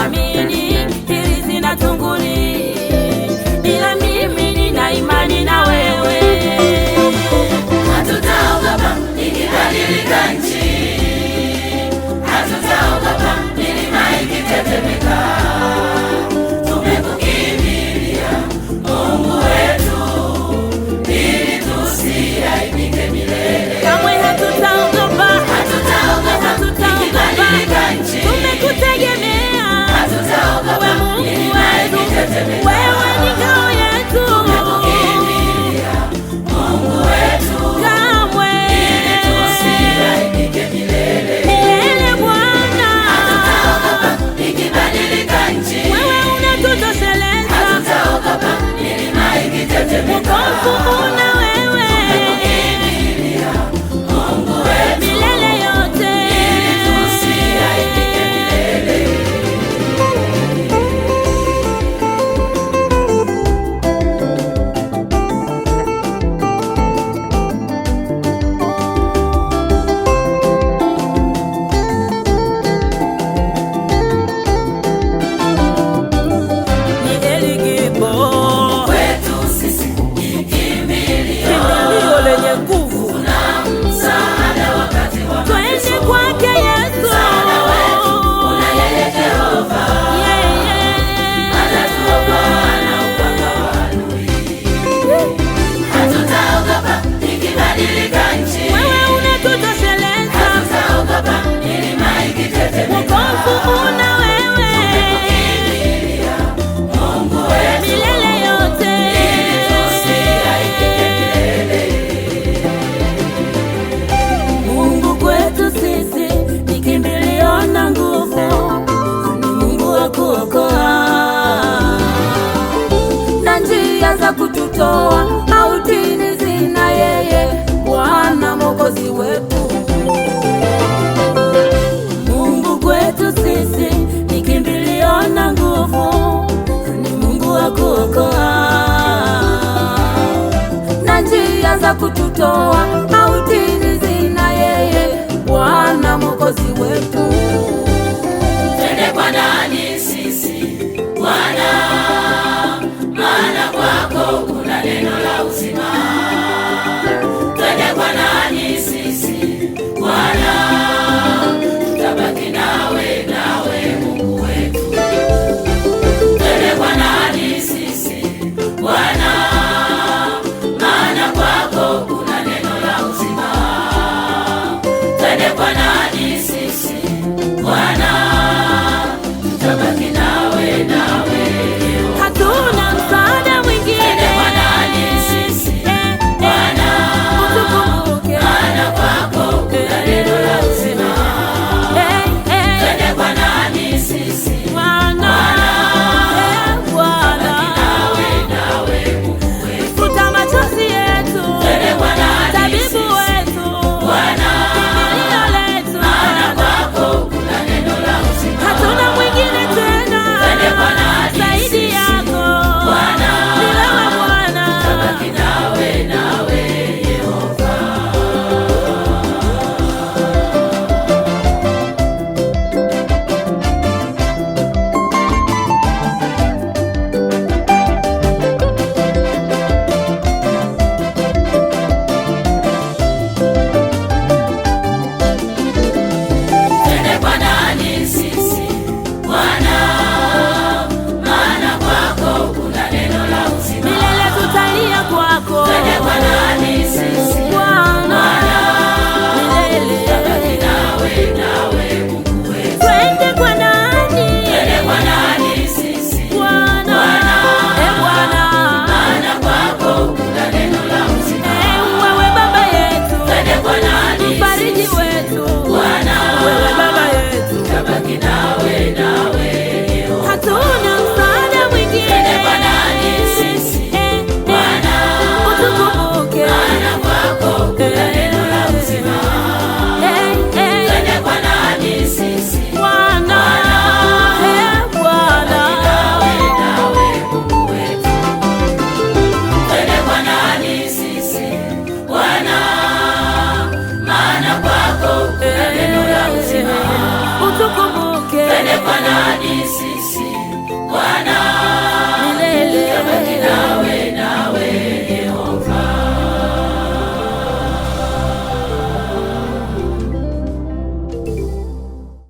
wanaoamini hirizi na tunguli, ila mimi nina imani na wewe. Hatutaogopa ikibadilika nchi, hatutaogopa milima ikitetemeka. Tumekukimbilia Mungu wetu, ili tusiaibike milele. Kamwe hatutaogopa, ikibadilika nchi, tumekutegemea. hatutaogopa milima ikitetemeka. Wewe ni ngao yetu, Tumekukimbilia Mungu wetu, kamwe ili tusiaibike milele. milele Bwana. Hatutaogopa ikibadilika nchi, Wewe unatutosheleza, hatutaogopa milima ikitetemeka. wokovu una wewe Tumekukimbilia Mungu wetu, milele yote. ili tusiaibike milele. Ni Eligibo, Kwetu sisi ni kimbilio kimbilio lenye nguvu, na msaada wakati wa twende kwake Yesu. msaada wetu. Kuna yeye Jehova, Yeye atatuokoa na upanga wa adui. Hatutaogopa ikibadilika nchi, wewe unatutosheleza, hatutaogopa milima ikitetemeka. wokovu una wewe Tumekukimbilia Mungu wetu, milele yote. ili tusiaibike milele. Mungu kwetu sisi ni kimbilio na nguvu, ni Mungu wa kuokoa na njia za kututoa mautini zina yeye, Bwana Mwokozi wetu. Mungu kwetu sisi ni kimbilio na nguvu, ni Mungu wa kuokoa na njia za kututoa